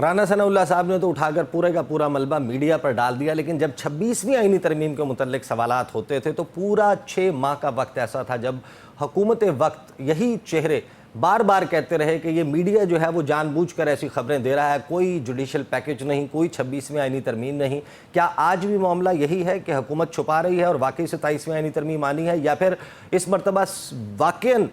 رانا ثناء اللہ صاحب نے تو اٹھا کر پورے کا پورا ملبہ میڈیا پر ڈال دیا، لیکن جب 26ویں آئینی ترمیم کے متعلق سوالات ہوتے تھے تو پورا 6 ماہ کا وقت ایسا تھا جب حکومت وقت یہی چہرے بار بار کہتے رہے کہ یہ میڈیا جو ہے وہ جان بوجھ کر ایسی خبریں دے رہا ہے، کوئی جوڈیشل پیکج نہیں، کوئی 26ویں آئینی ترمیم نہیں۔ کیا آج بھی معاملہ یہی ہے کہ حکومت چھپا رہی ہے اور واقعی 27ویں آئینی ترمیم آنی ہے، یا پھر اس مرتبہ واقعاً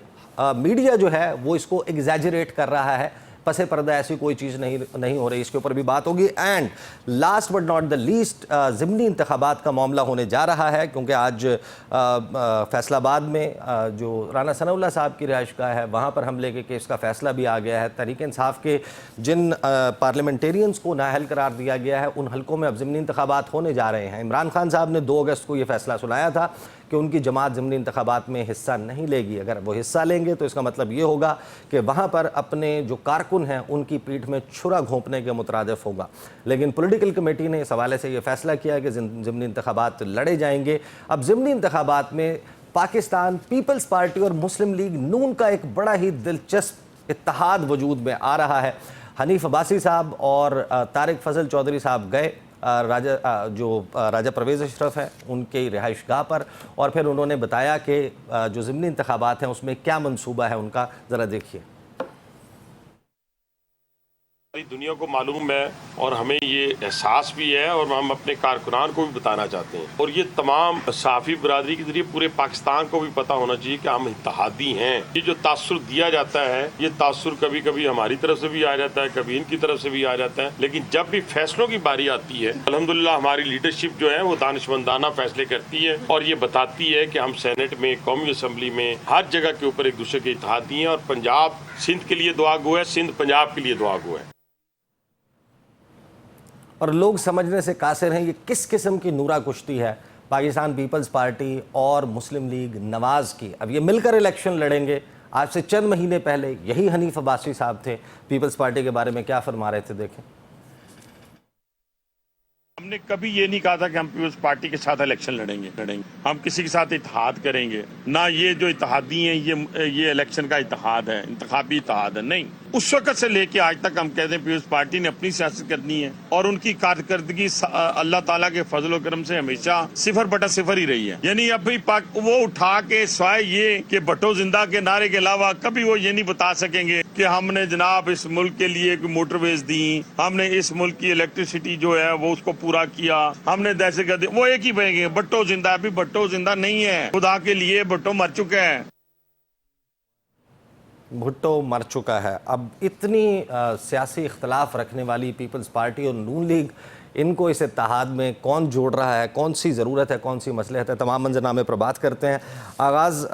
میڈیا جو ہے وہ اس کو ایگزیجریٹ کر رہا ہے، پس پردہ ایسی کوئی چیز نہیں ہو رہی؟ اس کے اوپر بھی بات ہوگی۔ And last but not the least, ضمنی انتخابات کا معاملہ ہونے جا رہا ہے، کیونکہ آج فیصل آباد میں جو رانا ثناء اللہ صاحب کی رہائش گاہ ہے وہاں پر حملے کے کیس کا فیصلہ بھی آ گیا ہے۔ تحریک انصاف کے جن پارلیمنٹیرینز کو نااہل قرار دیا گیا ہے ان حلقوں میں اب ضمنی انتخابات ہونے جا رہے ہیں۔ عمران خان صاحب نے 2 اگست کو یہ فیصلہ سنایا تھا کہ ان کی جماعت ضمنی انتخابات میں حصہ نہیں لے گی۔ اگر وہ حصہ لیں گے تو اس کا مطلب یہ ہوگا کہ وہاں پر اپنے جو کارکن ہیں ان کی پیٹھ میں چھرا گھونپنے کے مترادف ہوگا۔ لیکن پولیٹیکل کمیٹی نے اس حوالے سے یہ فیصلہ کیا کہ ضمنی انتخابات لڑے جائیں گے۔ اب ضمنی انتخابات میں پاکستان پیپلز پارٹی اور مسلم لیگ نون کا ایک بڑا ہی دلچسپ اتحاد وجود میں آ رہا ہے۔ حنیف عباسی صاحب اور طارق فضل چودھری صاحب گئے راجہ پرویز اشرف ہے ان کی رہائش گاہ پر، اور پھر انہوں نے بتایا کہ جو ضمنی انتخابات ہیں اس میں کیا منصوبہ ہے ان کا، ذرا دیکھیے۔ دنیا کو معلوم ہے اور ہمیں یہ احساس بھی ہے اور ہم اپنے کارکنان کو بھی بتانا چاہتے ہیں، اور یہ تمام صحافی برادری کے ذریعے پورے پاکستان کو بھی پتہ ہونا چاہیے کہ ہم اتحادی ہیں۔ یہ جو تاثر دیا جاتا ہے یہ تاثر کبھی کبھی ہماری طرف سے بھی آ جاتا ہے، کبھی ان کی طرف سے بھی آ جاتا ہے، لیکن جب بھی فیصلوں کی باری آتی ہے الحمدللہ ہماری لیڈرشپ جو ہے وہ دانشمندانہ فیصلے کرتی ہے اور یہ بتاتی ہے کہ ہم سینٹ میں، قومی اسمبلی میں، ہر جگہ کے اوپر ایک دوسرے کے اتحادی ہیں، اور پنجاب سندھ کے لیے دعا گو ہے، سندھ پنجاب کے لیے دعا گو ہے۔ اور لوگ سمجھنے سے قاصر ہیں یہ کس قسم کی نورا کشتی ہے پاکستان پیپلز پارٹی اور مسلم لیگ نواز کی۔ اب یہ مل کر الیکشن لڑیں گے۔ آج سے چند مہینے پہلے یہی حنیف عباسی صاحب تھے، پیپلز پارٹی کے بارے میں کیا فرما رہے تھے، دیکھیں۔ ہم نے کبھی یہ نہیں کہا تھا کہ ہم پیپلز پارٹی کے ساتھ الیکشن لڑیں گے، ہم کسی کے ساتھ اتحاد کریں گے، نہ یہ جو اتحادی ہیں یہ الیکشن کا اتحاد ہے، انتخابی اتحاد ہے، نہیں۔ اس وقت سے لے کے آج تک ہم کہتے ہیں پیپلز پارٹی نے اپنی سیاست کرنی ہے اور ان کی کارکردگی اللہ تعالیٰ کے فضل و کرم سے ہمیشہ 0/0 ہی رہی ہے۔ یعنی ابھی وہ اٹھا کے سوائے یہ کہ بھٹو زندہ کے نعرے کے علاوہ کبھی وہ یہ نہیں بتا سکیں گے کہ ہم نے جناب اس ملک کے لیے موٹر ویز دی، ہم نے اس ملک کی الیکٹریسٹی جو ہے وہ اس کو پورا کیا، ہم نے دہشت گردی، وہ ایک ہی کہیں گے بھٹو زندہ ہے۔ ابھی بھٹو زندہ نہیں ہے، خدا کے لیے بھٹو مر چکا ہے، بھٹو مر چکا ہے۔ اب اتنی سیاسی اختلاف رکھنے والی پیپلز پارٹی اور نون لیگ، ان کو اس اتحاد میں کون جوڑ رہا ہے، کون سی ضرورت ہے، کون سی مصلحت ہے، تمام منظرنامے پر بات کرتے ہیں۔ آغاز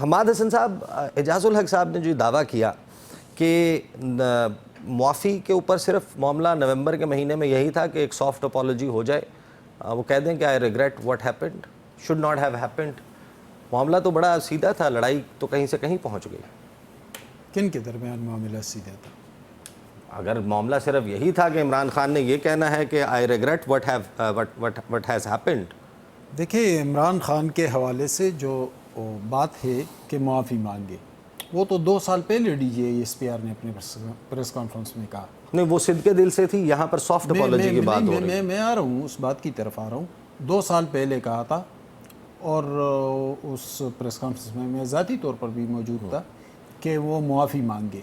حماد حسن صاحب، اعجاز الحق صاحب نے جو دعویٰ کیا کہ معافی کے اوپر صرف معاملہ نومبر کے مہینے میں یہی تھا کہ ایک سافٹ اپالوجی ہو جائے، وہ کہہ دیں کہ I regret what happened should not have happened. معاملہ تو بڑا سیدھا تھا، لڑائی تو کہیں سے کہیں پہنچ گئی۔ کن کے درمیان معاملہ سیدھا تھا؟ اگر معاملہ صرف یہی تھا کہ عمران خان نے یہ کہنا ہے کہ I regret what has happened. دیکھیں، عمران خان کے حوالے سے جو بات ہے کہ معافی مانگے، وہ تو 2 سال پہلے D G S P R نے اپنے پریس کانفرنس میں کہا۔ نہیں، وہ صدقے دل سے تھی، یہاں پر سافٹ اپالوجی کی بات ہو رہی ہے۔ میں آ رہا ہوں، اس بات کی طرف آ رہا ہوں۔ 2 سال پہلے کہا تھا، اور اس پریس کانفرنس میں میں ذاتی طور پر بھی موجود تھا کہ وہ معافی مانگے۔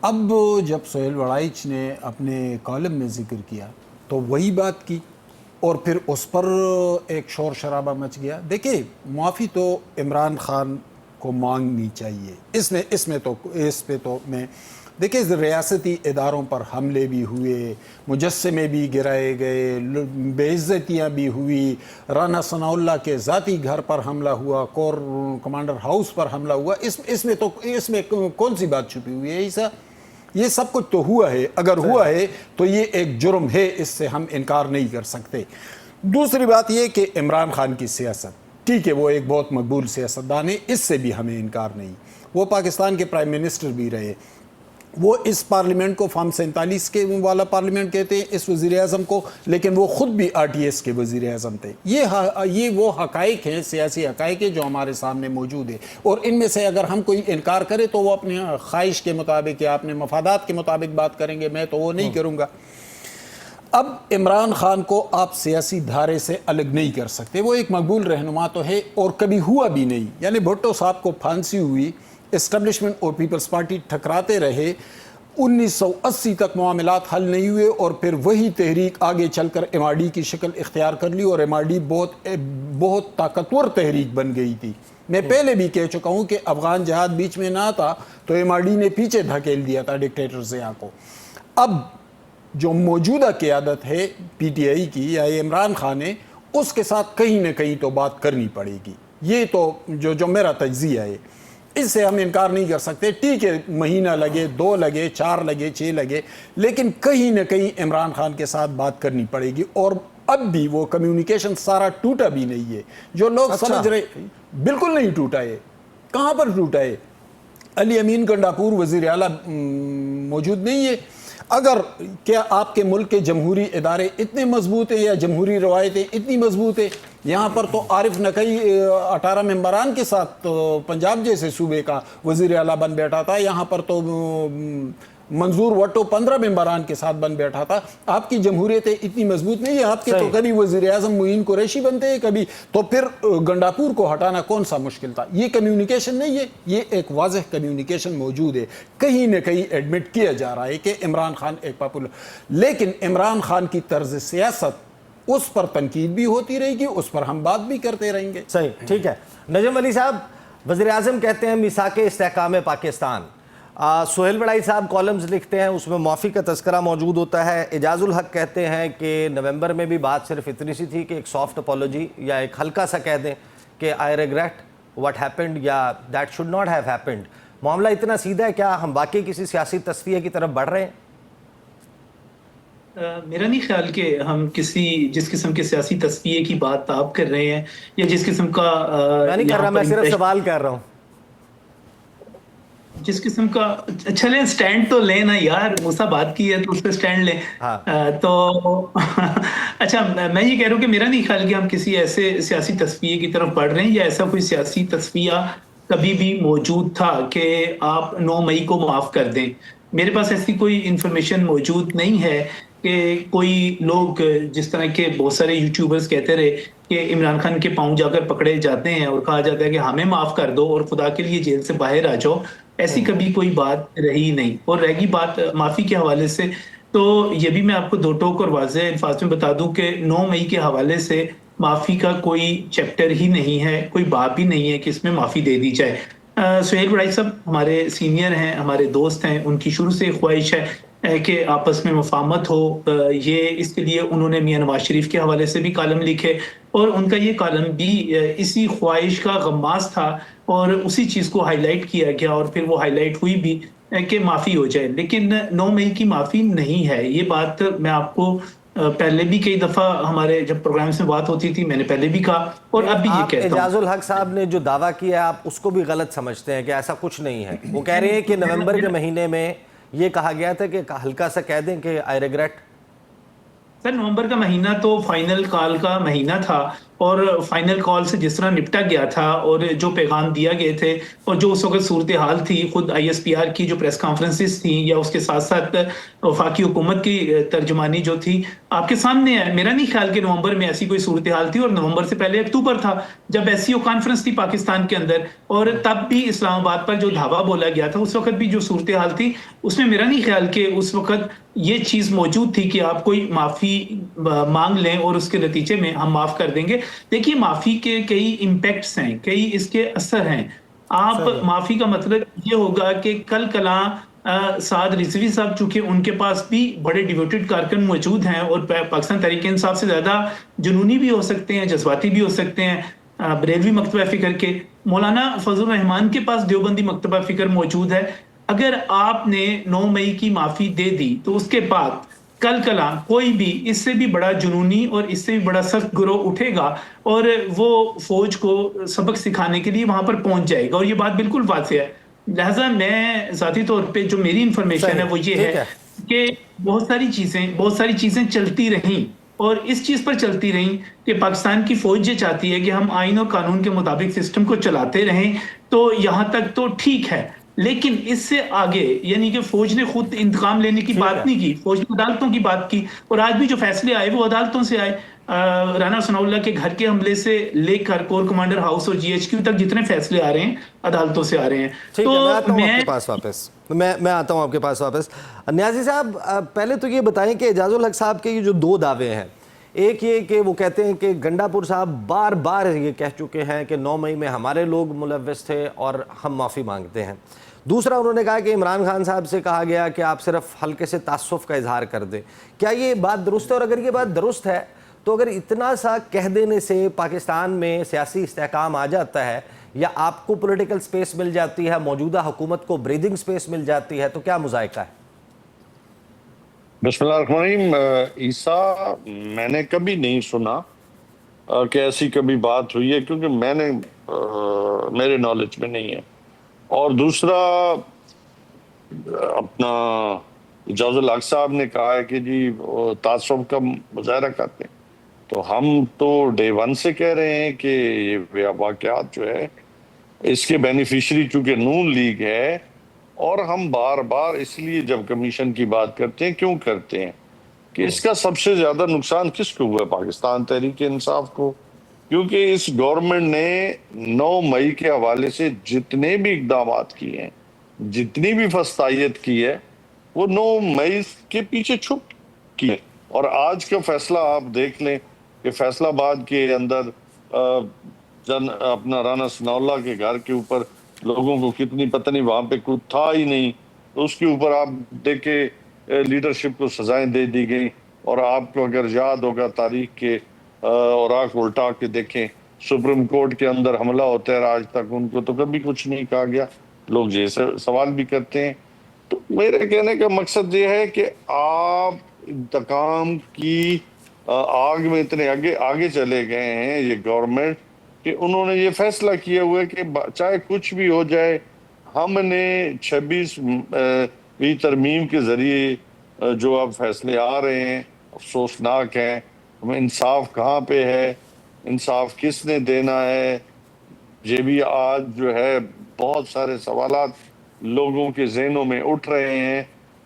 اب جب سہیل وڑائچ نے اپنے کالم میں ذکر کیا تو وہی بات کی، اور پھر اس پر ایک شور شرابہ مچ گیا۔ دیکھیں، معافی تو عمران خان کو مانگنی چاہیے۔ اس پہ تو میں دیکھیں، ریاستی اداروں پر حملے بھی ہوئے، مجسمے بھی گرائے گئے، بے عزتیاں بھی ہوئی، رانا ثناء اللہ کے ذاتی گھر پر حملہ ہوا، کور کمانڈر ہاؤس پر حملہ ہوا۔ اس میں کون سی بات چھپی ہوئی ہے؟ یہ سب کچھ تو ہوا ہے۔ اگر ہوا ہے تو یہ ایک جرم ہے، اس سے ہم انکار نہیں کر سکتے۔ دوسری بات یہ کہ عمران خان کی سیاست، ٹھیک ہے، وہ ایک بہت مقبول سیاستدان ہے، اس سے بھی ہمیں انکار نہیں، وہ پاکستان کے پرائم منسٹر بھی رہے، وہ اس پارلیمنٹ کو فارم 47 کے والا پارلیمنٹ کہتے ہیں اس وزیر اعظم کو، لیکن وہ خود بھی RTS کے وزیر اعظم تھے۔ یہ وہ حقائق ہیں، سیاسی حقائق ہیں جو ہمارے سامنے موجود ہے، اور ان میں سے اگر ہم کوئی انکار کرے تو وہ اپنے خواہش کے مطابق یا اپنے مفادات کے مطابق بات کریں گے، میں تو وہ نہیں کروں گا۔ اب عمران خان کو آپ سیاسی دھارے سے الگ نہیں کر سکتے، وہ ایک مقبول رہنما تو ہے اور کبھی ہوا بھی نہیں، یعنی بھٹو صاحب کو پھانسی ہوئی، اسٹیبلشمنٹ اور پیپلز پارٹی ٹکراتے رہے، 1980 تک معاملات حل نہیں ہوئے، اور پھر وہی تحریک آگے چل کر MRD کی شکل اختیار کر لی، اور MRD بہت طاقتور تحریک بن گئی تھی۔ میں پہلے بھی کہہ چکا ہوں کہ افغان جہاد بیچ میں نہ آتا تو MRD نے پیچھے دھکیل دیا تھا ڈکٹیٹر ضیاء کو۔ اب جو موجودہ قیادت ہے PTI کی یا عمران خان ہے، اس کے ساتھ کہیں نہ کہیں تو بات کرنی پڑے گی، یہ تو جو میرا تجزیہ ہے، اس سے ہم انکار نہیں کر سکتے۔ ٹھیک ہے، مہینہ لگے، 2 لگے، 4 لگے، 6 لگے، لیکن کہیں نہ کہیں عمران خان کے ساتھ بات کرنی پڑے گی، اور اب بھی وہ کمیونیکیشن سارا ٹوٹا بھی نہیں ہے جو لوگ سمجھ رہے، بالکل نہیں ٹوٹا ہے۔ کہاں پر ٹوٹا ہے؟ علی امین گنڈاپور وزیر اعلیٰ موجود نہیں ہے۔ اگر کیا آپ کے ملک کے جمہوری ادارے اتنے مضبوط ہیں یا جمہوری روایتیں اتنی مضبوط ہیں؟ یہاں پر تو عارف نقی 18 ممبران کے ساتھ پنجاب جیسے صوبے کا وزیر اعلیٰ بن بیٹھا تھا، یہاں پر تو منظور وٹو 15 ممبران کے ساتھ بن بیٹھا تھا۔ آپ کی جمہوریتیں اتنی مضبوط نہیں ہے، آپ کے تو کبھی وزیر اعظم معین قریشی بنتے ہیں، کبھی تو پھر گنڈاپور کو ہٹانا کون سا مشکل تھا؟ یہ کمیونیکیشن نہیں ہے، یہ ایک واضح کمیونیکیشن موجود ہے، کہیں نہ کہیں ایڈمٹ کیا جا رہا ہے کہ عمران خان ایک پاپولر، لیکن عمران خان کی طرز سیاست، اس پر تنقید بھی ہوتی رہے گی، اس پر ہم بات بھی کرتے رہیں گے۔ صحیح، ٹھیک ہے۔ نجم علی صاحب، وزیر اعظم کہتے ہیں میثاق استحکام پاکستان، سہیل بڑائی صاحب کالمز لکھتے ہیں، اس میں معافی کا تذکرہ موجود ہوتا ہے، اعجاز الحق کہتے ہیں کہ نومبر میں بھی بات صرف اتنی سی تھی کہ ایک سافٹ اپولوجی یا ایک ہلکا سا کہہ دیں کہ آئی ریگریٹ واٹ ہیپنڈ یا that should not have happened. معاملہ اتنا سیدھا ہے، کیا ہم واقعی کسی سیاسی تصفیہ کی طرف بڑھ رہے ہیں؟ میرا نہیں خیال کہ ہم جس قسم کے سیاسی تصفیے کی بات آپ کر رہے ہیں یا جس قسم کا میں نہیں کر رہا، میں صرف سوال کر رہا ہوں۔ جس قسم کا چلیں سٹینڈ تو لیں نا یار، موسیٰ بات کی ہے تو اس پہ سٹینڈ لیں۔ تو اچھا، میں یہ کہہ رہا ہوں کہ میرا نہیں خیال کہ ہم کسی ایسے سیاسی تصفیے کی طرف بڑھ رہے ہیں، یا ایسا کوئی سیاسی تصفیہ کبھی بھی موجود تھا کہ آپ 9 مئی کو معاف کر دیں۔ میرے پاس ایسی کوئی انفارمیشن موجود نہیں ہے کہ کوئی لوگ جس طرح کے بہت سارے یوٹیوبرز کہتے رہے کہ عمران خان کے پاؤں جا کر پکڑے جاتے ہیں اور کہا جاتا ہے کہ ہمیں معاف کر دو اور خدا کے لیے جیل سے باہر آ جاؤ، ایسی کبھی کوئی بات رہی نہیں۔ اور رہ گئی بات معافی کے حوالے سے، تو یہ بھی میں آپ کو 2 ٹوک اور واضح الفاظ میں بتا دوں کہ 9 مئی کے حوالے سے معافی کا کوئی چیپٹر ہی نہیں ہے، کوئی باب ہی نہیں ہے کہ اس میں معافی دے دی جائے۔ سہیل بڑائی صاحب ہمارے سینئر ہیں، ہمارے دوست ہیں، ان کی شروع سے خواہش ہے کہ آپس میں مفاہمت ہو، یہ اس کے لیے انہوں نے میاں نواز شریف کے حوالے سے بھی کالم لکھے، اور ان کا یہ کالم بھی اسی خواہش کا غماز تھا، اور اسی چیز کو ہائی لائٹ کیا گیا، اور پھر وہ ہائی لائٹ ہوئی بھی کہ معافی ہو جائے، لیکن 9 مئی کی معافی نہیں ہے۔ یہ بات میں آپ کو پہلے بھی کئی دفعہ ہمارے جب پروگرامز میں بات ہوتی تھی میں نے پہلے بھی کہا، اور اب بھی یہ کہتا ہوں۔ اعجاز الحق صاحب نے جو دعویٰ کیا ہے آپ اس کو بھی غلط سمجھتے ہیں کہ ایسا کچھ نہیں ہے۔ وہ کہہ رہے ہیں کہ نومبر کے مہینے میں یہ کہا گیا تھا کہ ہلکا سا کہہ دیں کہ آئی ریگریٹ۔ سر نومبر کا مہینہ تو فائنل کال کا مہینہ تھا، اور فائنل کال سے جس طرح نپٹا گیا تھا اور جو پیغام دیا گئے تھے اور جو اس وقت صورتحال تھی، خود ISPR کی جو پریس کانفرنسز تھیں یا اس کے ساتھ ساتھ وفاقی حکومت کی ترجمانی جو تھی آپ کے سامنے ہے۔ میرا نہیں خیال کہ نومبر میں ایسی کوئی صورتحال تھی، اور نومبر سے پہلے اکتوبر تھا جب SCO کانفرنس تھی پاکستان کے اندر، اور تب بھی اسلام آباد پر جو دھاوا بولا گیا تھا اس وقت بھی جو صورتحال تھی اس میں میرا نہیں خیال کہ اس وقت یہ چیز موجود تھی کہ آپ کوئی معافی مانگ لیں اور اس کے نتیجے میں ہم معاف کر دیں گے۔ دیکھیے معافی کے کئی امپیکٹس ہیں، کئی اس کے اثر ہیں۔ آپ معافی کا مطلب یہ ہوگا کہ کل کلاں سعد رضوی صاحب، چونکہ ان کے پاس بھی بڑے ڈیوٹیڈ کارکن موجود ہیں اور پاکستان تحریک انصاف سے زیادہ جنونی بھی ہو سکتے ہیں، جذباتی بھی ہو سکتے ہیں، بریلوی مکتبہ فکر کے، مولانا فضل الرحمان کے پاس دیوبندی مکتبہ فکر موجود ہے۔ اگر آپ نے 9 مئی کی معافی دے دی تو اس کے بعد کل کلاں کوئی بھی اس سے بھی بڑا جنونی اور اس سے بھی بڑا سخت گروہ اٹھے گا اور وہ فوج کو سبق سکھانے کے لیے وہاں پر پہنچ جائے گا، اور یہ بات بالکل واضح ہے۔ لہٰذا میں ذاتی طور پہ جو میری انفارمیشن ہے وہ یہ ہے کہ بہت ساری چیزیں چلتی رہیں اور اس چیز پر چلتی رہیں کہ پاکستان کی فوج یہ چاہتی ہے کہ ہم آئین اور قانون کے مطابق سسٹم کو چلاتے رہیں، تو یہاں تک تو ٹھیک ہے، لیکن اس سے آگے یعنی کہ فوج نے خود انتقام لینے کی بات نہیں کی، فوج نے عدالتوں کی بات کی، اور آج بھی جو فیصلے آئے وہ عدالتوں سے آئے۔ رانا ثناء اللہ کے گھر کے حملے سے لے کر کور کمانڈر ہاؤس اور GHQ تک جتنے فیصلے آ رہے ہیں عدالتوں سے آ رہے ہیں۔ ٹھیک ہے، میں آتا ہوں آپ کے پاس واپس، میں آتا ہوں آپ کے پاس واپس۔ نیازی صاحب پہلے تو یہ بتائیں کہ اعجاز الحق صاحب کے یہ جو دو دعوے ہیں، ایک یہ کہ وہ کہتے ہیں کہ گنڈا پور صاحب بار بار یہ کہہ چکے ہیں کہ 9 مئی میں ہمارے لوگ ملوث تھے اور ہم معافی مانگتے ہیں۔ دوسرا انہوں نے کہا کہ عمران خان صاحب سے کہا گیا کہ آپ صرف ہلکے سے تعصب کا اظہار کر دیں۔ کیا یہ بات درست ہے؟ اور اگر یہ بات درست ہے تو اگر اتنا سا کہہ دینے سے پاکستان میں سیاسی استحکام آ جاتا ہے یا آپ کو پولیٹیکل سپیس مل جاتی ہے، موجودہ حکومت کو بریدنگ سپیس مل جاتی ہے، تو کیا مذائقہ ہے؟ بسم اللہ الرحمن الرحیم۔ عیسیٰ میں نے کبھی نہیں سنا کہ ایسی کبھی بات ہوئی ہے، کیونکہ میں نے میرے نالج میں نہیں ہے۔ اور دوسرا اپنا اعجاز الحق صاحب نے کہا ہے کہ جی تعصب کا مظاہرہ کرتے ہیں، تو ہم تو ڈے 1 سے کہہ رہے ہیں کہ یہ واقعات جو ہے اس کے بینیفیشری چونکہ نون لیگ ہے، اور ہم بار بار اس لیے جب کمیشن کی بات کرتے ہیں کیوں کرتے ہیں کہ اس کا سب سے زیادہ نقصان کس کو ہوا ہے؟ پاکستان تحریک انصاف کو، کیونکہ اس گورنمنٹ نے 9 مئی کے حوالے سے جتنے بھی اقدامات کیے ہیں، جتنی بھی فسطائیت کی ہے، وہ 9 مئی کے پیچھے چھپ کی ہے۔ اور آج کا فیصلہ آپ دیکھ لیں کہ فیصل آباد کے اندر اپنا رانا ثناء اللہ کے گھر کے اوپر لوگوں کو کتنی پتہ نہیں، وہاں پہ کوئی تھا ہی نہیں، تو اس کے اوپر آپ دیکھیں لیڈرشپ کو سزائیں دے دی گئیں۔ اور آپ کو اگر یاد ہوگا تاریخ کے اوراق الٹا کے دیکھیں، سپریم کورٹ کے اندر حملہ ہوتا ہے آج تک ان کو تو کبھی کچھ نہیں کہا گیا۔ لوگ یہ سوال بھی کرتے ہیں۔ تو میرے کہنے کا مقصد یہ ہے کہ آپ انتقام کی آگ میں اتنے آگے چلے گئے ہیں یہ گورنمنٹ کہ انہوں نے یہ فیصلہ کیا ہوا ہے کہ چاہے کچھ بھی ہو جائے، ہم نے 26ویں ترمیم کے ذریعے جو اب فیصلے آ رہے ہیں افسوسناک ہیں۔ ہمیں انصاف کہاں پہ ہے، انصاف کس نے دینا ہے، یہ بھی آج جو ہے بہت سارے سوالات لوگوں کے ذہنوں میں اٹھ رہے ہیں۔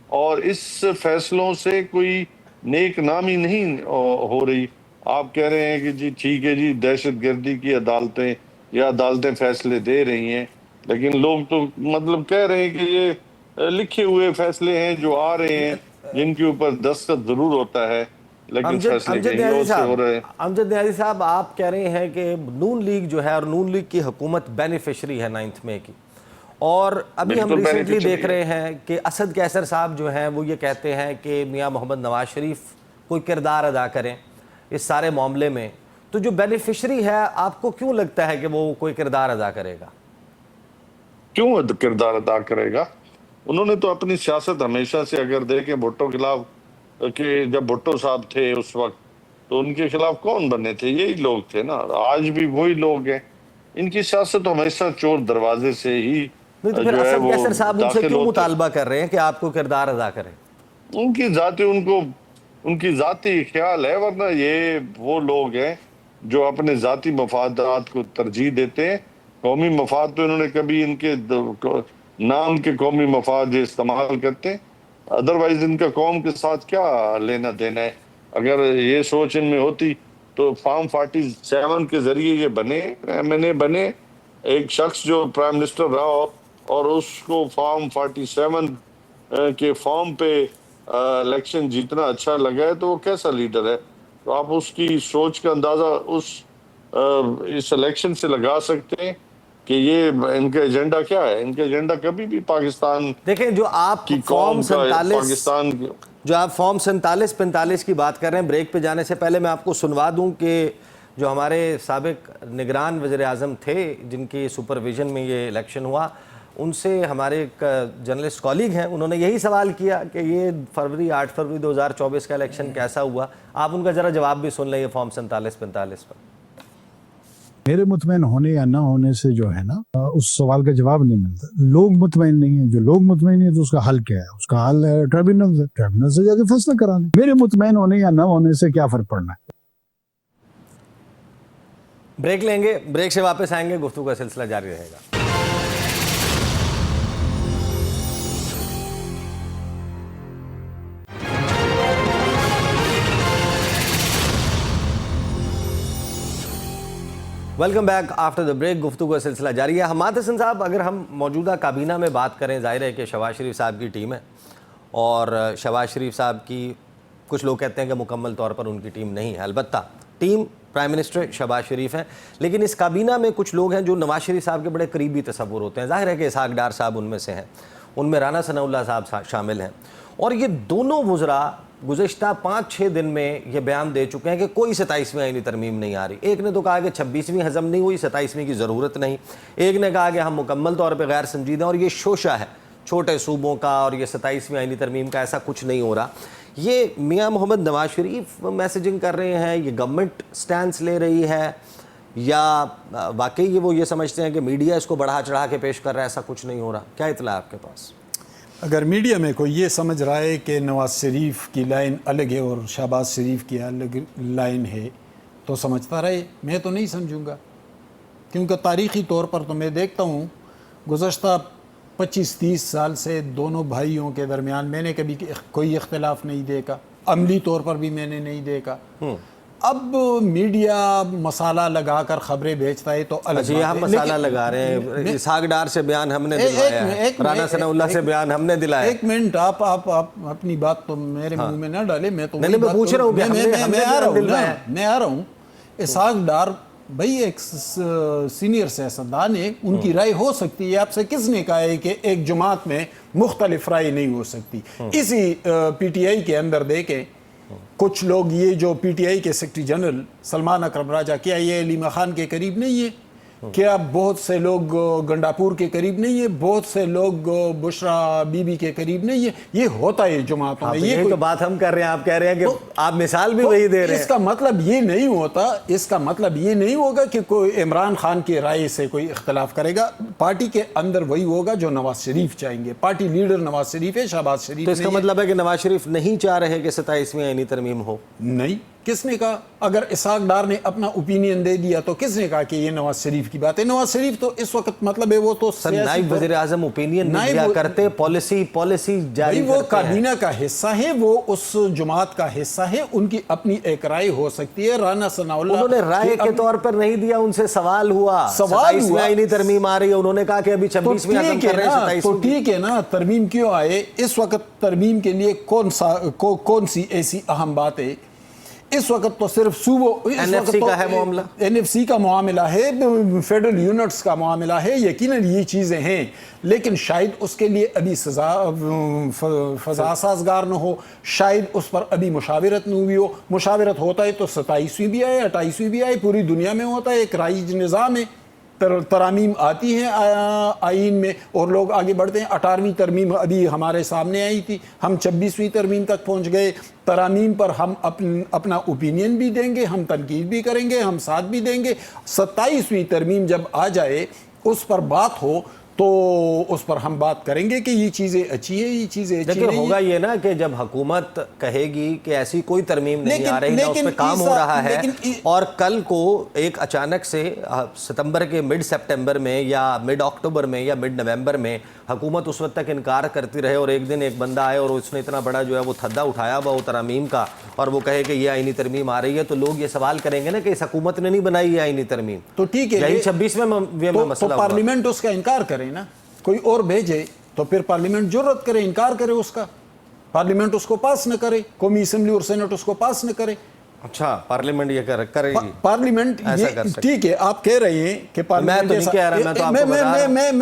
اور اس فیصلوں سے کوئی نیک نامی نہیں ہو رہی۔ آپ کہہ رہے ہیں کہ جی ٹھیک ہے جی دہشت گردی کی عدالتیں یا عدالتیں فیصلے دے رہی ہیں، لیکن لوگ تو مطلب کہہ رہے ہیں کہ یہ لکھے ہوئے فیصلے ہیں جو آ رہے ہیں، جن کے اوپر دستخط ضرور ہوتا ہے، لیکن فیصلے کہیں اور سے ہو رہے ہیں۔ امجد نیازی صاحب، آپ کہہ رہے ہیں کہ نون لیگ جو ہے اور نون لیگ کی حکومت بینیفیشری ہے 9 مئی کی، اور ابھی ہم ریسنٹلی دیکھ رہے ہیں کہ اسد کیسر صاحب جو ہیں وہ یہ کہتے ہیں کہ میاں محمد نواز شریف کوئی کردار ادا کریں اس سارے معاملے میں، تو جو بینیفیشری ہے آپ کو کیوں لگتا ہے کہ وہ کوئی کردار ادا کرے گا؟ کیوں کردار ادا کرے گا؟ انہوں نے تو اپنی سیاست ہمیشہ سے اگر دیکھیں بھٹو خلاف، کہ جب بھٹو صاحب تھے اس وقت تو ان کے خلاف کون بنے تھے؟ یہی لوگ تھے نا، آج بھی وہی لوگ ہیں۔ ان کی سیاست ہمیشہ چور دروازے سے ہی نہیں تو پھر اسد کیسر صاحب ان سے کیوں مطالبہ کر رہے ہیں کہ آپ کو کردار ادا کریں؟ ان کی ذاتی خیال ہے، ورنہ یہ وہ لوگ ہیں جو اپنے ذاتی مفادات کو ترجیح دیتے ہیں۔ قومی مفاد تو انہوں نے کبھی، ان کے نام کے قومی مفاد یہ استعمال کرتے ہیں، ادروائز ان کا قوم کے ساتھ کیا لینا دینا ہے؟ اگر یہ سوچ ان میں ہوتی تو فارم 47 کے ذریعے یہ بنے، MNA بنے، ایک شخص جو پرائم منسٹر رہا ہو اور اس کو فارم 47 کے فارم پہ الیکشن جیتنا اچھا لگا ہے تو وہ کیسا لیڈر ہے؟ تو آپ اس کی سوچ کا اندازہ اس الیکشن سے لگا سکتے ہیں کہ یہ ان کا ایجنڈا کیا ہے۔ ان کا ایجنڈا کبھی بھی پاکستان دیکھیں جو آپ فارم 47-45 کی بات کر رہے ہیں، بریک پہ جانے سے پہلے میں آپ کو سنوا دوں کہ جو ہمارے سابق نگران وزیر اعظم تھے جن کی سپرویژن میں یہ الیکشن ہوا، ان سے ہمارے ایک جرنلسٹ کالیگ ہیں، انہوں نے یہی سوال کیا کہ یہ 8 فروری 2024 کا الیکشن کیسا ہوا۔ آپ ان کا ذرا جواب بھی سن لیں یہ فارم 47-45 پر۔ میرے مطمئن ہونے یا نہ ہونے سے جو ہے نا اس سوال کا جواب نہیں ملتا. لوگ مطمئن نہیں ہیں, جو لوگ مطمئن ہیں تو اس کا حل کیا ہے؟ اس کا حل ہے ٹریبونل سے جا کے فیصلہ کرانے. میرے مطمئن ہونے یا نہ ہونے سے کیا فرق پڑنا ہے؟ بریک لیں گے, بریک سے واپس آئیں گے, گفتگو کا سلسلہ جاری رہے گا. Welcome back after the break. گفتگو کا سلسلہ جاری ہے. حماد حسن صاحب, اگر ہم موجودہ کابینہ میں بات کریں, ظاہر ہے کہ شہباز شریف صاحب کی ٹیم ہے اور شہباز شریف صاحب کی کچھ لوگ کہتے ہیں کہ مکمل طور پر ان کی ٹیم نہیں ہے. البتہ ٹیم پرائم منسٹر شہباز شریف ہیں, لیکن اس کابینہ میں کچھ لوگ ہیں جو نواز شریف صاحب کے بڑے قریبی تصور ہوتے ہیں. ظاہر ہے کہ اسحاق ڈار صاحب ان میں سے ہیں, ان میں رانا ثناء اللہ صاحب شامل ہیں, اور یہ دونوں وزراء گزشتہ 5-6 دن میں یہ بیان دے چکے ہیں کہ کوئی 27ویں آئینی ترمیم نہیں آ رہی. ایک نے تو کہا کہ 26ویں ہضم نہیں ہوئی, 27ویں کی ضرورت نہیں. ایک نے کہا کہ ہم مکمل طور پہ غیر سنجیدہ اور یہ شوشہ ہے چھوٹے صوبوں کا اور یہ 27ویں آئینی ترمیم کا, ایسا کچھ نہیں ہو رہا. یہ میاں محمد نواز شریف میسیجنگ کر رہے ہیں, یہ گورنمنٹ سٹینس لے رہی ہے, یا واقعی وہ یہ سمجھتے ہیں کہ میڈیا اس کو بڑھا چڑھا کے پیش کر رہا ہے, ایسا کچھ نہیں ہو رہا؟ کیا اطلاع آپ کے پاس؟ اگر میڈیا میں کوئی یہ سمجھ رہا ہے کہ نواز شریف کی لائن الگ ہے اور شہباز شریف کی الگ لائن ہے تو سمجھتا رہے, میں تو نہیں سمجھوں گا. کیونکہ تاریخی طور پر تو میں دیکھتا ہوں گزشتہ 25-30 سال سے دونوں بھائیوں کے درمیان میں نے کبھی کوئی اختلاف نہیں دیکھا, عملی طور پر بھی میں نے نہیں دیکھا. اب میڈیا مسالہ لگا کر خبریں بیچتا ہے تو الگ یہ ہم مسالہ لگا رہے ہیں. اسحاق ڈار سے بیان ہم نے دلوایا ہے, رانا ثناء اللہ سے بیان ہم نے دلایا. ایک منٹ, آپ اپنی بات تو میرے منہ میں نہ ڈالے. میں تو پوچھ رہا ہوں, میں آ رہا ہوں. اسحاق ڈار بھائی ایک سینئر سیاستدان ہے, ان کی رائے ہو سکتی ہے. آپ سے کس نے کہا ہے کہ ایک جماعت میں مختلف رائے نہیں ہو سکتی؟ اسی پی ٹی آئی کے اندر دیکھیں کچھ لوگ, یہ جو پی ٹی آئی کے سیکرٹری جنرل سلمان اکرم راجہ, کیا یہ علیمہ خان کے قریب نہیں ہے؟ کیا بہت سے لوگ گنڈاپور کے قریب نہیں ہے؟ بہت سے لوگ بشرا بی بی کے قریب نہیں ہے؟ یہ ہوتا ہے جماعتوں میں. یہ تو بات ہم کر رہے ہیں, آپ کہہ رہے ہیں کہ آپ مثال بھی وہی دے رہے ہیں. اس کا مطلب یہ نہیں ہوتا, اس کا مطلب یہ نہیں ہوگا کہ کوئی عمران خان کی رائے سے کوئی اختلاف کرے گا. پارٹی کے اندر وہی ہوگا جو نواز شریف چاہیں گے. پارٹی لیڈر نواز شریف ہے, شہباز شریف. تو اس کا مطلب ہے کہ نواز شریف نہیں چاہ رہے کہ 27ویں آئینی ترمیم ہو؟ نہیں. کس نے کہا؟ اگر اسحاق ڈار نے اپنا اوپینین دے دیا تو کس نے کہا کہ یہ نواز شریف کی بات ہے؟ نواز شریف تو اس وقت مطلب ہے وہ تو نائب وزیر اعظم اوپینین دیا کرتے, پالیسی جاری کرتے, وہ کابینہ کا حصہ ہے, وہ اس جماعت کا حصہ ہے, ان کی اپنی ایک رائے ہو سکتی ہے. رانا ثناء اللہ انہوں نے رائے کے طور پر نہیں دیا, ان سے سوال ہوا 27ویں آئینی ترمیم آ رہی ہے, انہوں نے کہا کہ ابھی 26ویں ہضم کر رہے ہیں. تو ٹھیک ہے نا, ترمیم کیوں آئے اس وقت؟ ترمیم کے لیے کون سی ایسی اہم بات ہے اس وقت؟ تو صرف صوبوں, این ایف سی کا ہے معاملہ, این ایف سی کا معاملہ ہے, فیڈرل یونٹس کا معاملہ ہے, یقیناً یہ چیزیں ہیں, لیکن شاید اس کے لیے ابھی فضا سازگار نہ ہو, شاید اس پر ابھی مشاورت نہ ہوئی ہو. مشاورت ہوتا ہے تو 27ویں بھی آئے, 28ویں بھی آئے, پوری دنیا میں ہوتا ہے, ایک رائج نظام ہے. ترامیم آتی ہیں آئین میں اور لوگ آگے بڑھتے ہیں. 18ویں ترمیم ابھی ہمارے سامنے آئی تھی, ہم 26ویں ترمیم تک پہنچ گئے. ترامیم پر ہم اپنا اوپینین بھی دیں گے, ہم تنقید بھی کریں گے, ہم ساتھ بھی دیں گے. 27ویں ترمیم جب آ جائے, اس پر بات ہو تو اس پر ہم بات کریں گے کہ یہ چیزیں اچھی ہیں, یہ چیزیں اچھی نہیں. ہوگا یہ نا کہ جب حکومت کہے گی کہ ایسی کوئی ترمیم نہیں آ رہی, نہ اس پہ کام ہو رہا ہے, اور کل کو ایک اچانک سے ستمبر کے مڈ سپٹمبر میں یا مڈ اکتوبر میں یا مڈ نومبر میں حکومت اس وقت تک انکار کرتی رہے, اور ایک دن ایک بندہ آئے اور اس نے اتنا بڑا جو ہے وہ تھدا اٹھایا ہوا وہ ترامیم کا, اور وہ کہے کہ یہ آئینی ترمیم آ رہی ہے, تو لوگ یہ سوال کریں گے نا کہ اس حکومت نے نہیں بنائی یہ آئینی ترمیم. تو ٹھیک ہے, یہی 26ویں مسئلہ. تو پارلیمنٹ اس کا انکار کرے نا, کوئی اور بھیجے تو پھر پارلیمنٹ جرت کرے, انکار کرے اس کا. پارلیمنٹ اس کو پاس نہ کرے, قومی اسمبلی اور سینٹ اس کو پاس نہ کرے. اچھا, پارلیمنٹ یہ کرے گی؟ پارلیمنٹ ٹھیک ہے, آپ کہہ رہے ہیں کہ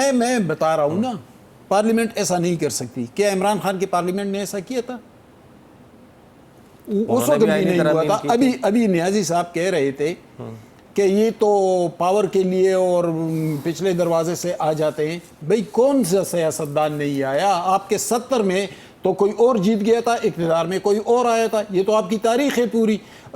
میں بتا رہا ہوں نا, پارلیمنٹ ایسا نہیں کر سکتی. کیا عمران خان کی پارلیمنٹ نے ایسا کیا تھا؟ اس وقت بھی نہیں ہوا تھا. ابھی نیازی صاحب کہہ رہے تھے کہ یہ تو پاور کے لیے اور پچھلے دروازے سے آ جاتے ہیں. بھئی کون سا سیاستدان نہیں آیا؟ آپ کے 70 میں تو کوئی اور جیت گیا تھا, اقتدار میں کوئی اور آیا تھا. یہ تو آپ کی تاریخ ہے پوری.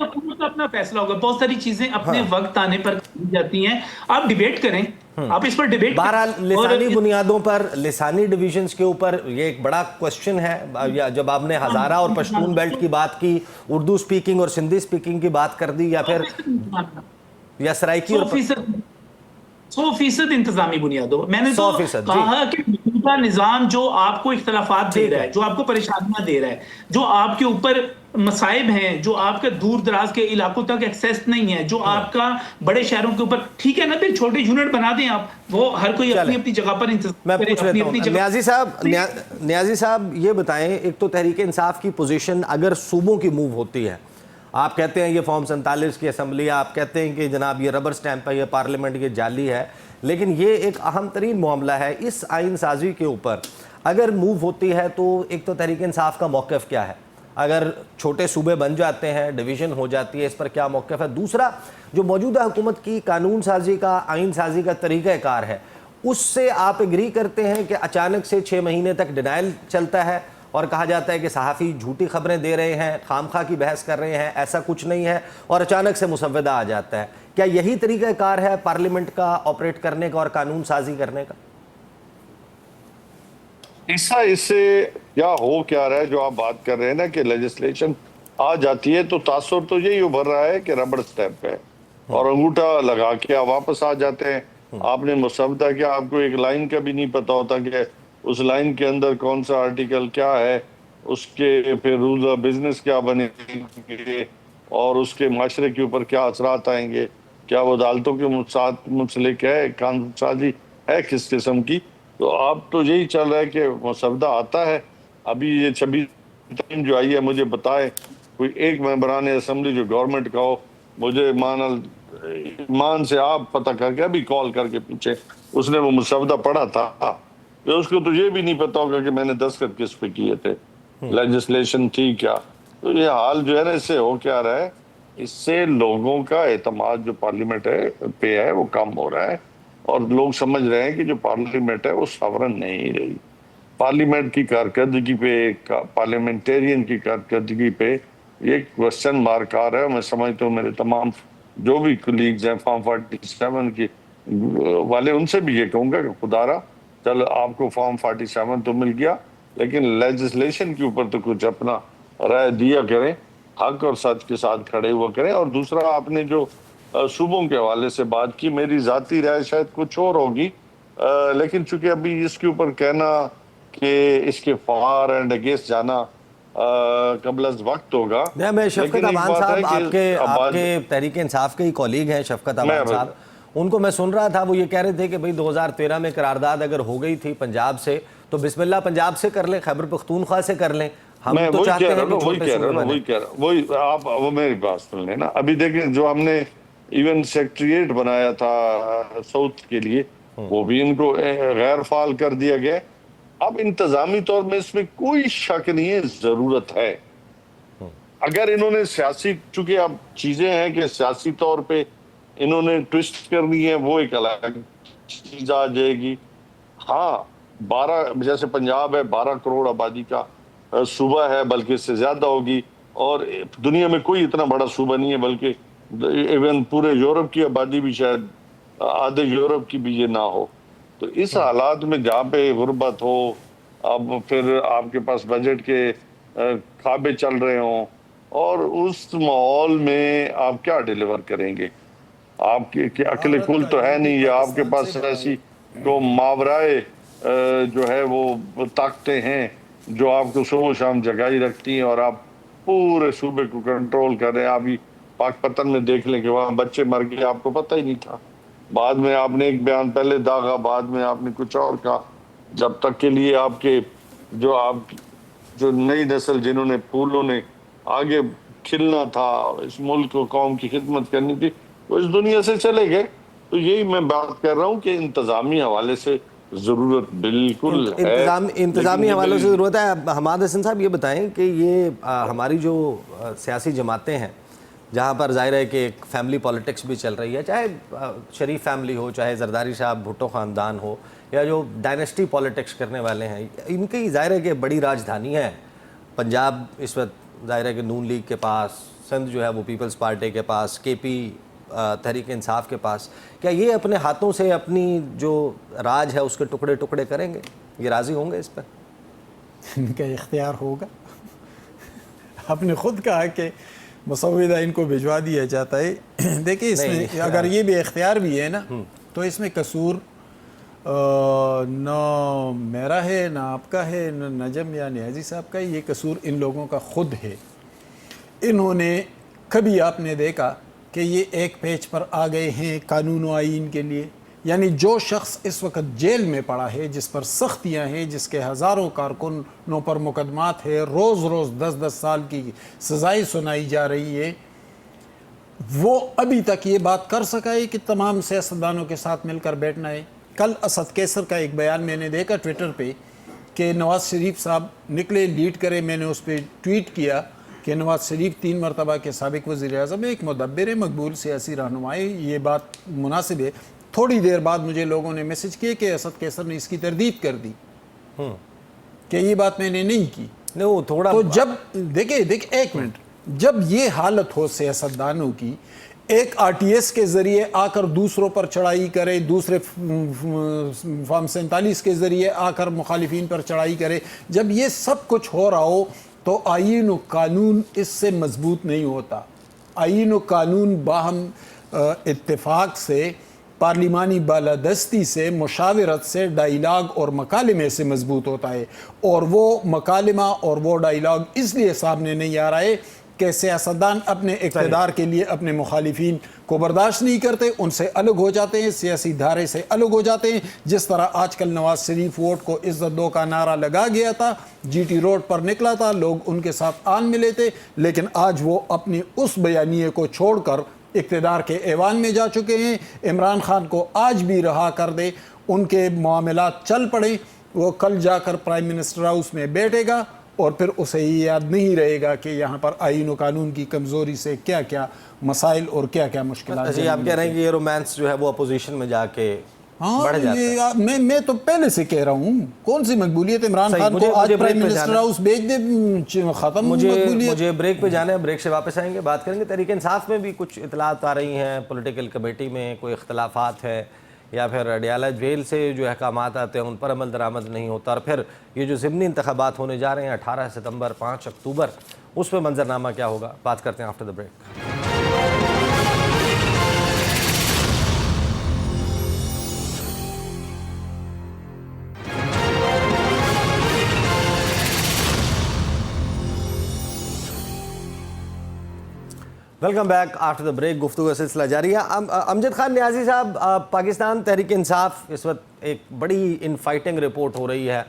حکومت کا اپنا فیصلہ ہوگا. بہت ساری چیزیں اپنے وقت آنے پر کی جاتی ہیں. آپ ڈیبیٹ کریں, آپ اس پر ڈیبیٹ بہرحال لسانی بنیادوں پر, لسانی ڈویژنز کے اوپر یہ ایک بڑا کوشچن ہے. جب آپ نے ہزارہ اور پشتون بیلٹ کی بات کی, اردو سپیکنگ اور سندھی سپیکنگ کی بات کر دی, یا پھر یا سرائکی اور 100% انتظامی بنیادوں. میں نے تو کہا کہ موجودہ نظام جو آپ کو اختلافات دے رہا ہے, جو آپ کو پریشانیاں دے رہا ہے, جو آپ کے اوپر مصائب ہیں, جو آپ کے دور دراز کے علاقوں تک ایکسیس نہیں ہے, جو آپ کا بڑے شہروں کے اوپر, ٹھیک ہے نا, پھر چھوٹے یونٹ بنا دیں آپ, وہ ہر کوئی اپنی اپنی جگہ پر میں پوچھ لیتا ہوں. نیازی صاحب یہ بتائیں, ایک تو تحریک انصاف کی پوزیشن اگر صوبوں کی موو ہوتی ہے, آپ کہتے ہیں یہ فارم 47 کی اسمبلی, آپ کہتے ہیں کہ جناب یہ ربر سٹیمپ ہے, یہ پارلیمنٹ یہ جعلی ہے, لیکن یہ ایک اہم ترین معاملہ ہے. اس آئین سازی کے اوپر اگر موو ہوتی ہے تو ایک تو تحریک انصاف کا موقف کیا ہے؟ اگر چھوٹے صوبے بن جاتے ہیں, ڈویژن ہو جاتی ہے, اس پر کیا موقف ہے؟ دوسرا, جو موجودہ حکومت کی قانون سازی کا, آئین سازی کا طریقہ کار ہے, اس سے آپ ایگری کرتے ہیں کہ اچانک سے 6 مہینے تک ڈینائل چلتا ہے اور کہا جاتا ہے کہ صحافی جھوٹی خبریں دے رہے ہیں, خامخواہ کی بحث کر رہے ہیں, ایسا کچھ نہیں ہے, اور اچانک سے مسودہ آ جاتا ہے؟ کیا یہی طریقہ کار ہے پارلیمنٹ کا آپریٹ کرنے کا اور قانون سازی کرنے کا؟ اس سے کیا ہو کیا رہا ہے جو آپ بات کر رہے ہیں نا کہ لیجسلیشن آ جاتی ہے تو تاثر تو یہی ابھر رہا ہے کہ ربڑ سٹیمپ ہے اور انگوٹھا لگا کے آپ واپس آ جاتے ہیں. آپ نے مسودہ کیا, آپ کو ایک لائن کا بھی نہیں پتا ہوتا کہ اس لائن کے اندر کون سا آرٹیکل کیا ہے, اس کے پھر رولز آف بزنس کیا بنے گے, اور اس کے معاشرے کے اوپر کیا اثرات آئیں گے, کیا وہ عدالتوں کے ساتھ منسلک ہے, قانون سازی ہے کس قسم کی. تو آپ تو یہی چل رہا ہے کہ مسودہ آتا ہے. ابھی یہ 26 جو آئی ہے, مجھے بتائے کوئی ایک ممبران اسمبلی جو گورنمنٹ کا ہو, مجھے ایمان سے آپ پتہ کر کے ابھی کال کر کے پوچھے, اس نے وہ مسودہ پڑھا تھا, اس کو تو یہ بھی نہیں پتا ہوگا کہ میں نے دستخط کس پہ کیے تھے, لیجسلیشن تھی کیا. تو یہ حال جو ہے نا, اس سے ہو کیا رہا ہے, اس سے لوگوں کا اعتماد جو پارلیمنٹ پہ ہے وہ کم ہو رہا ہے, اور لوگ سمجھ رہے ہیں کہ جو پارلیمنٹ ہے وہ ساورن نہیں رہی. پارلیمنٹ کی کارکردگی پہ, پارلیمنٹیرین کی کارکردگی پہ یہ کوسچن مارک آ رہا ہے. میں سمجھتا ہوں میرے تمام جو بھی کولیگز ہیں فارم 47 کی والے, ان سے بھی یہ کہوں گا کہ خدا را چل آپ کو فارم 47 تو مل گیا, لیکن لیجسلیشن کے اوپر تو کچھ اپنا رائے دیا کریں, حق اور سچ کے ساتھ کھڑے ہوا کریں. اور دوسرا, آپ نے جو صوبوں کے حوالے سے بات کی, میری ذاتی رائے شاید کچھ اور ہوگی, لیکن چونکہ ابھی اس کے اوپر کہنا کہ اس کے فار اینڈ اگینسٹ جانا قبل از وقت ہوگا. میں شفقت امان صاحب, آپ کے تحریک انصاف کے ہی کولیگ ہیں شفقت امان صاحب, ان کو میں سن رہا تھا, وہ یہ کہہ رہے تھے کہ بھئی 2013 میں قرارداد اگر ہو گئی تھی پنجاب سے تو بسم اللہ پنجاب سے کر لیں, خیبر پختونخوا سے کر لیں. ہم تو چاہتے ہیں کہ چھوٹے صوبے بنیں. وہی آپ وہ میری بات سن لیں نا. ابھی دیکھیں جو ہم نے ایون سیکٹریٹ بنایا تھا ساؤتھ کے لیے, وہ بھی ان کو غیر فعال کر دیا گیا. اب انتظامی طور میں اس میں کوئی شک نہیں ہے, ضرورت ہے. اگر انہوں نے سیاسی, چونکہ اب چیزیں ہیں کہ سیاسی طور پہ انہوں نے ٹویسٹ کرنی ہے, وہ ایک الگ چیز آ جائے گی. ہاں 12 جیسے پنجاب ہے 12 کروڑ آبادی کا صوبہ ہے, بلکہ اس سے زیادہ ہوگی, اور دنیا میں کوئی اتنا بڑا صوبہ نہیں ہے, بلکہ ایون پورے یورپ کی آبادی بھی شاید آدھے یورپ کی بھی یہ نہ ہو. تو اس حالات میں جہاں پہ غربت ہو, اب پھر آپ کے پاس بجٹ کے کعبے چل رہے ہوں, اور اس ماحول میں آپ کیا ڈیلیور کریں گے؟ آپ کی عقل کل تو ہے نہیں, یا آپ کے پاس ایسی کو ماورائے جو ہے وہ طاقتیں ہیں جو آپ کو صبح شام جگائی رکھتی ہیں, اور آپ پورے صوبے کو کنٹرول کر رہے ہیں. آپ پاک پتن میں دیکھ لیں کہ وہاں بچے مر گئے, آپ کو پتہ ہی نہیں تھا. بعد میں آپ نے ایک بیان پہلے داغا, بعد میں آپ نے کچھ اور کہا. جب تک کے لیے آپ کے جو نئی نسل جنہوں نے پھولوں نے آگے کھلنا تھا, اس ملک کو قوم کی خدمت کرنی تھی, وہ اس دنیا سے چلے گئے. تو یہی میں بات کر رہا ہوں کہ انتظامی حوالے سے ضرورت بالکل ہے, انتظامی حوالے سے ضرورت ہے. حماد حسن صاحب یہ بتائیں کہ یہ ہماری جو سیاسی جماعتیں ہیں جہاں پر ظاہر ہے کہ ایک فیملی پولیٹکس بھی چل رہی ہے, چاہے شریف فیملی ہو, چاہے زرداری صاحب بھٹو خاندان ہو, یا جو ڈائنیسٹی پولیٹکس کرنے والے ہیں, ان کی ظاہر ہے کہ بڑی راجدھانی ہے پنجاب اس وقت, ظاہر ہے کہ نون لیگ کے پاس, سندھ جو ہے وہ پیپلز پارٹی کے پاس، کے پی تحریک انصاف کے پاس، کیا یہ اپنے ہاتھوں سے اپنی جو راج ہے اس کے ٹکڑے ٹکڑے کریں گے؟ یہ راضی ہوں گے اس پر؟ ان کا اختیار ہوگا. آپ نے خود کہا کہ مسودہ ان کو بھجوا دیا جاتا ہے. دیکھیں اس میں اگر یہ بھی اختیار بھی ہے نا تو اس میں قصور نہ میرا ہے، نہ آپ کا ہے، نہ نجم یا نیازی صاحب کا ہے. یہ قصور ان لوگوں کا خود ہے. انہوں نے کبھی آپ نے دیکھا کہ یہ ایک پیج پر آ گئے ہیں قانون و آئین کے لیے؟ یعنی جو شخص اس وقت جیل میں پڑا ہے، جس پر سختیاں ہیں، جس کے ہزاروں کارکنوں پر مقدمات ہے، روز روز 10-10 سال کی سزائیں سنائی جا رہی ہے، وہ ابھی تک یہ بات کر سکا ہے کہ تمام سیاستدانوں کے ساتھ مل کر بیٹھنا ہے. کل اسد کیسر کا ایک بیان میں نے دیکھا ٹویٹر پہ کہ نواز شریف صاحب نکلے لیڈ کرے. میں نے اس پہ ٹویٹ کیا کہ نواز شریف 3 مرتبہ کے سابق وزیر اعظم ایک مدبر مقبول سیاسی رہنما ہے، یہ بات مناسب ہے. تھوڑی دیر بعد مجھے لوگوں نے میسج کیے کہ اسد کیسر نے اس کی تردید کر دی کہ یہ بات میں نے نہیں کی. تو جب دیکھیں ایک منٹ، جب یہ حالت ہو سیاستدانوں کی، ایک آر ٹی ایس کے ذریعے آ کر دوسروں پر چڑھائی کرے، دوسرے فارم 47 کے ذریعے آ کر مخالفین پر چڑھائی کرے، جب یہ سب کچھ ہو رہا ہو تو آئین و قانون اس سے مضبوط نہیں ہوتا. آئین و قانون باہم اتفاق سے، پارلیمانی بالادستی سے، مشاورت سے، ڈائیلاگ اور مکالمے سے مضبوط ہوتا ہے. اور وہ مکالمہ اور وہ ڈائیلاگ اس لیے سامنے نہیں آ رہا ہے کہ سیاستدان اپنے اقتدار کے لیے اپنے مخالفین کو برداشت نہیں کرتے، ان سے الگ ہو جاتے ہیں، سیاسی دھارے سے الگ ہو جاتے ہیں. جس طرح آج کل نواز شریف ووٹ کو عزت دو کا نعرہ لگا گیا تھا، جی ٹی روڈ پر نکلا تھا، لوگ ان کے ساتھ آن ملے تھے، لیکن آج وہ اپنی اس بیانیے کو چھوڑ کر اقتدار کے ایوان میں جا چکے ہیں. عمران خان کو آج بھی رہا کر دے، ان کے معاملات چل پڑے، وہ کل جا کر پرائم منسٹر ہاؤس میں بیٹھے گا اور پھر اسے یہ یاد نہیں رہے گا کہ یہاں پر آئین و قانون کی کمزوری سے کیا کیا مسائل اور کیا کیا مشکلات. جی آپ کہہ رہے ہیں کہ یہ رومانس جو ہے وہ اپوزیشن میں جا کے بڑھ جاتا ہے. میں تو پہلے سے کہہ رہا ہوں، کون سی مقبولیت؟ عمران خان کو آج پرائم منسٹر ہاؤس بھیج دے، ختم مقبولیت. مجھے بریک پہ جانا ہے، بریک سے واپس آئیں گے، بات کریں گے. تحریک انصاف میں بھی کچھ اطلاعات آ رہی ہیں، پولیٹیکل کمیٹی میں کوئی اختلافات ہے، یا پھر اڈیالہ جیل سے جو احکامات آتے ہیں ان پر عمل درآمد نہیں ہوتا، اور پھر یہ جو ضمنی انتخابات ہونے جا رہے ہیں 18 ستمبر 5 اکتوبر، اس پہ منظرنامہ کیا ہوگا؟ بات کرتے ہیں after the break. Welcome back after the break. گفتگو کا سلسلہ جاری ہے. امجد خان نیازی صاحب، پاکستان تحریک انصاف اس وقت ایک بڑی ان فائٹنگ رپورٹ ہو رہی ہے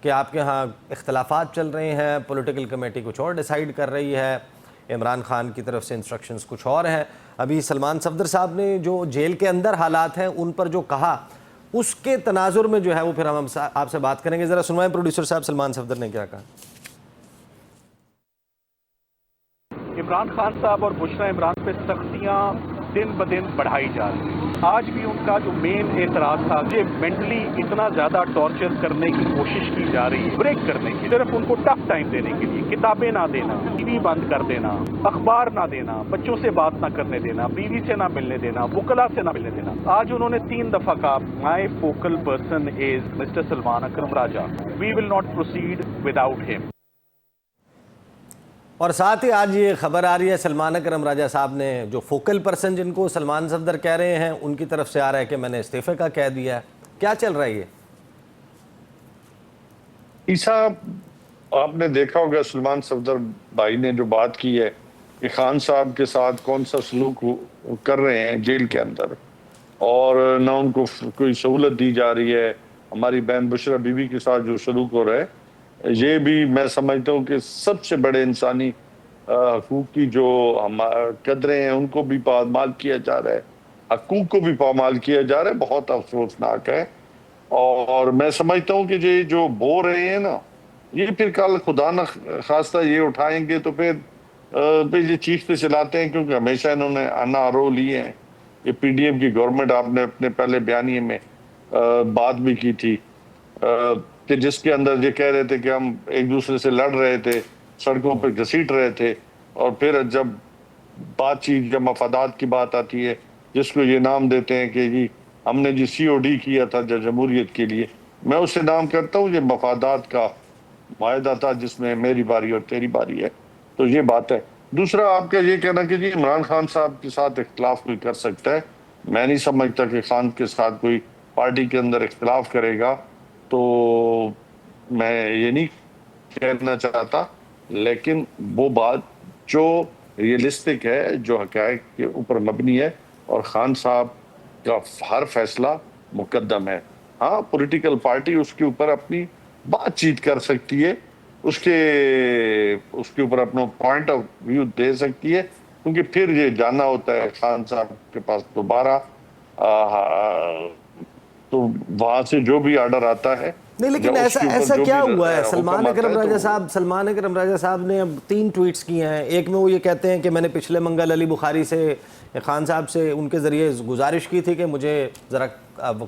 کہ آپ کے ہاں اختلافات چل رہے ہیں، پولیٹیکل کمیٹی کچھ اور ڈیسائیڈ کر رہی ہے، عمران خان کی طرف سے انسٹرکشنز کچھ اور ہیں. ابھی سلمان صفدر صاحب نے جو جیل کے اندر حالات ہیں ان پر جو کہا، اس کے تناظر میں جو ہے وہ پھر ہم آپ سے بات کریں گے. ذرا سنوائیں پروڈیوسر صاحب سلمان صفدر نے کیا کہا. عمران خان صاحب اور بشرا عمران پہ سختیاں دن بدن بڑھائی جا رہی ہیں. آج بھی ان کا جو مین اعتراض تھا کہ مینٹلی اتنا زیادہ ٹارچر کرنے کی کوشش کی جا رہی ہے، بریک کرنے کی، صرف ان کو ٹف ٹائم دینے کے لیے، کتابیں نہ دینا، ٹی وی بند کر دینا، اخبار نہ دینا، بچوں سے بات نہ کرنے دینا، بیوی سے نہ ملنے دینا، وکلا سے نہ ملنے دینا. آج انہوں نے 3 دفعہ کہا my focal person is mister Salman Akram Raja, we will not proceed without him. اور ساتھ ہی آج یہ خبر آ رہی ہے سلمان اکرم راجہ صاحب نے، جو فوکل پرسن جن کو سلمان صفدر کہہ رہے ہیں، ان کی طرف سے آ رہا ہے کہ میں نے استعفے کا کہہ دیا ہے. کیا چل رہا ہے یہ؟ صاحب آپ نے دیکھا ہوگا سلمان صفدر بھائی نے جو بات کی ہے کہ خان صاحب کے ساتھ کون سا سلوک کر رہے ہیں جیل کے اندر، اور نہ ان کو کوئی سہولت دی جا رہی ہے. ہماری بہن بشرا بی بی کے ساتھ جو سلوک ہو رہا ہے، یہ بھی میں سمجھتا ہوں کہ سب سے بڑے انسانی حقوق کی جو قدریں ہیں ان کو بھی پامال کیا جا رہا ہے، حقوق کو بھی پامال کیا جا رہا ہے. بہت افسوسناک ہے. اور میں سمجھتا ہوں کہ یہ جو بو رہے ہیں نا، یہ پھر کل خدا نہ خواستہ یہ اٹھائیں گے تو پھر یہ چیخ پہ چلاتے ہیں، کیونکہ ہمیشہ انہوں نے انا رو لیے ہیں. یہ پی ڈی ایم کی گورنمنٹ، آپ نے اپنے پہلے بیانیے میں بات بھی کی تھی کہ جس کے اندر یہ کہہ رہے تھے کہ ہم ایک دوسرے سے لڑ رہے تھے، سڑکوں پہ گھسیٹ رہے تھے، اور پھر جب بات چیت یا مفادات کی بات آتی ہے، جس کو یہ نام دیتے ہیں کہ جی ہم نے جی COD کیا تھا جمہوریت کے لیے، میں اسے نام کرتا ہوں یہ مفادات کا معاہدہ تھا جس میں میری باری اور تیری باری ہے. تو یہ بات ہے. دوسرا آپ کا یہ کہنا کہ جی عمران خان صاحب کے ساتھ اختلاف کوئی کر سکتا ہے، میں نہیں سمجھتا کہ خان کے ساتھ کوئی پارٹی کے اندر اختلاف کرے گا، تو میں یہ نہیں کہنا چاہتا، لیکن وہ بات جو ریئلسٹک ہے، جو حقائق کے اوپر مبنی ہے، اور خان صاحب کا ہر فیصلہ مقدم ہے. ہاں پولیٹیکل پارٹی اس کے اوپر اپنی بات چیت کر سکتی ہے، اس کے اوپر اپنا پوائنٹ آف ویو دے سکتی ہے، کیونکہ پھر یہ جانا ہوتا ہے خان صاحب کے پاس دوبارہ، تو وہاں سے جو بھی آرڈر آتا ہے. نہیں لیکن ایسا کیا ہوا ہے؟ سلمان اکرم راجہ صاحب نے اب 3 ٹویٹس کیے ہیں. ایک میں وہ یہ کہتے ہیں کہ میں نے پچھلے منگل علی بخاری سے، خان صاحب سے ان کے ذریعے گزارش کی تھی کہ مجھے ذرا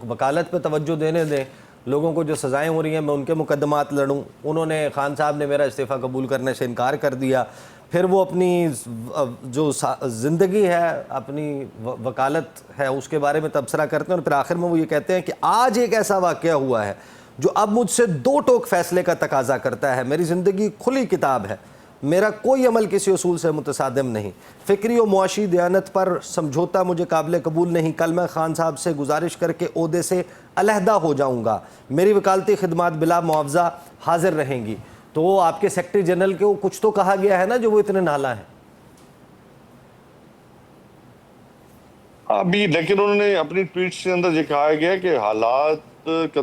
وکالت پہ توجہ دینے دیں، لوگوں کو جو سزائیں ہو رہی ہیں میں ان کے مقدمات لڑوں. انہوں نے، خان صاحب نے میرا استعفیٰ قبول کرنے سے انکار کر دیا. پھر وہ اپنی جو زندگی ہے، اپنی وکالت ہے، اس کے بارے میں تبصرہ کرتے ہیں، اور پھر آخر میں وہ یہ کہتے ہیں کہ آج ایک ایسا واقعہ ہوا ہے جو اب مجھ سے 2 ٹوک فیصلے کا تقاضا کرتا ہے. میری زندگی کھلی کتاب ہے، میرا کوئی عمل کسی اصول سے متصادم نہیں، فکری و معاشی دیانت پر سمجھوتا مجھے قابل قبول نہیں. کل میں خان صاحب سے گزارش کر کے عہدے سے علیحدہ ہو جاؤں گا، میری وکالتی خدمات بلا معاوضہ حاضر رہیں گی. تو آپ کے سیکرٹری جنرل کو کچھ تو کہا گیا ہے نا جو وہ اتنے نالاں ہیں؟ ابھی لیکن انہوں نے اپنی ٹویٹس کے اندر یہ کہا گیا کہ حالات کا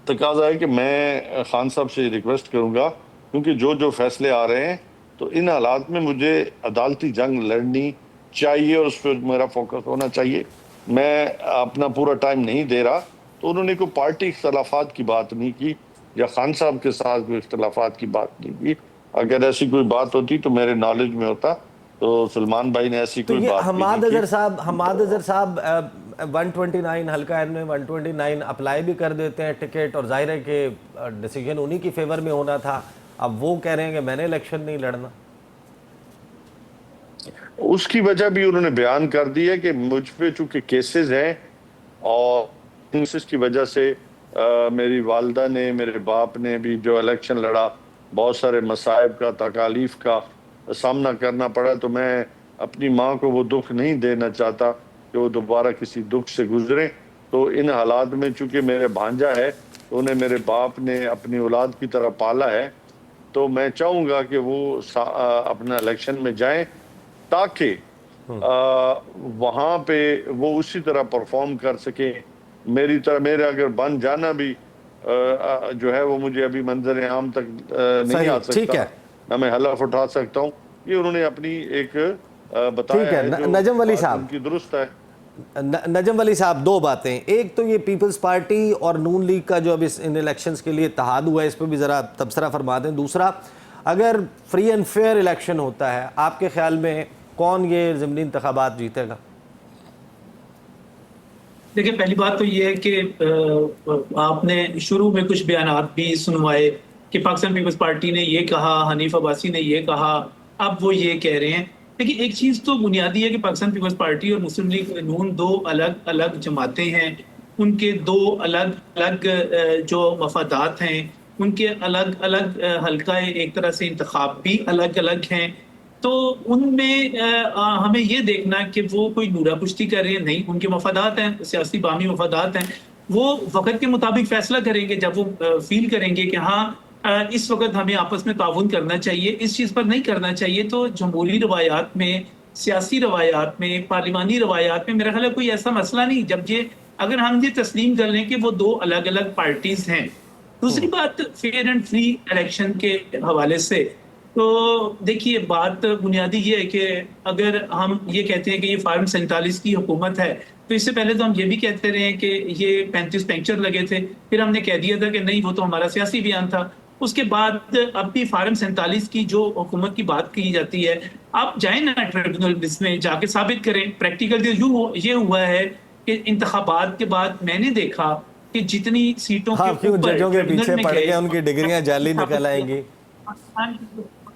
تقاضا ہے کہ میں خان صاحب سے ریکویسٹ کروں گا، کیونکہ جو فیصلے آ رہے ہیں تو ان حالات میں مجھے عدالتی جنگ لڑنی چاہیے اور اس پہ میرا فوکس ہونا چاہیے، میں اپنا پورا ٹائم نہیں دے رہا. تو انہوں نے کوئی پارٹی اختلافات کی بات نہیں کی یا خان صاحب کے ساتھ کوئی اختلافات کی بات نہیں کی. اگر ایسی کوئی بات ہوتی تو میرے نالج میں ہوتا. تو سلمان بھائی نے ایسی کوئی بات حماد اظہر صاحب 129 حلقہ این میں 129 اپلائی بھی کر دیتے ہیں ٹکٹ، اور ظاہر ہے کہ ڈیسیجن انہی کی فیور میں ہونا تھا. اب وہ کہہ رہے ہیں کہ میں نے الیکشن نہیں لڑنا. اس کی وجہ بھی انہوں نے بیان کر دی ہے کہ مجھ پہ چونکہ کیسز ہیں، اور کیسز کی وجہ سے میری والدہ نے، میرے باپ نے بھی جو الیکشن لڑا، بہت سارے مصائب کا، تکالیف کا سامنا کرنا پڑا. تو میں اپنی ماں کو وہ دکھ نہیں دینا چاہتا کہ وہ دوبارہ کسی دکھ سے گزرے. تو ان حالات میں چونکہ میرے بھانجا ہے، تو انہیں میرے باپ نے اپنی اولاد کی طرح پالا ہے، تو میں چاہوں گا کہ وہ اپنا الیکشن میں جائیں تاکہ وہاں پہ وہ اسی طرح پرفارم کر سکیں. میری طرح میرے اگر بن جانا بھی جو ہے وہ مجھے ابھی منظر عام تک نہیں آ سکتا، نہ میں حلف اٹھا سکتا ہوں. یہ انہوں نے اپنی ایک بتایا ہے جو نجم ولی صاحب ان کی درست ہے. نجم ولی صاحب 2 باتیں. ایک تو یہ پیپلز پارٹی اور نون لیگ کا جو اب ان الیکشنز کے لیے اتحاد ہوا ہے، اس پہ بھی ذرا تبصرہ فرما دیں. دوسرا، اگر فری اینڈ فیئر الیکشن ہوتا ہے، آپ کے خیال میں کون یہ ضمنی انتخابات جیتے گا؟ دیکھیں، پہلی بات تو یہ ہے کہ آپ نے شروع میں کچھ بیانات بھی سنوائے کہ پاکستان پیپلز پارٹی نے یہ کہا، حنیف عباسی نے یہ کہا، اب وہ یہ کہہ رہے ہیں. لیکن ایک چیز تو بنیادی ہے کہ پاکستان پیپلز پارٹی اور مسلم لیگ نون 2 الگ الگ جماعتیں ہیں، ان کے 2 الگ الگ جو مفادات ہیں، ان کے الگ الگ حلقہ ایک طرح سے انتخاب بھی الگ الگ ہیں. تو ان میں ہمیں یہ دیکھنا کہ وہ کوئی نورا پشتی کر رہے ہیں، نہیں، ان کے مفادات ہیں، سیاسی باہمی مفادات ہیں. وہ وقت کے مطابق فیصلہ کریں گے جب وہ فیل کریں گے کہ ہاں اس وقت ہمیں آپس میں تعاون کرنا چاہیے، اس چیز پر نہیں کرنا چاہیے. تو جمہوری روایات میں، سیاسی روایات میں، پارلیمانی روایات میں میرا خیال ہے کوئی ایسا مسئلہ نہیں جب اگر ہم یہ تسلیم کر لیں کہ وہ 2 الگ الگ پارٹیز ہیں. دوسری بات فیئر اینڈ فری الیکشن کے حوالے سے، تو دیکھیے بات بنیادی یہ ہے کہ اگر ہم یہ کہتے ہیں کہ یہ فارم 47 کی حکومت ہے، تو اس سے پہلے تو ہم یہ بھی کہتے رہے ہیں کہ یہ 35 پنکچر لگے تھے، پھر ہم نے کہہ دیا تھا کہ نہیں وہ تو ہمارا سیاسی بیان تھا. اس کے بعد اب بھی فارم 47 کی جو حکومت کی بات کی جاتی ہے، آپ جائیں نا ٹریبیونل میں جا کے ثابت کریں. پریکٹیکل یہ ہوا ہے کہ انتخابات کے بعد میں نے دیکھا کہ جتنی سیٹوں کے اوپر ججوں کے پیچھے پڑ گئے ان کی ڈگریاں جعلی نکل آئیں گی.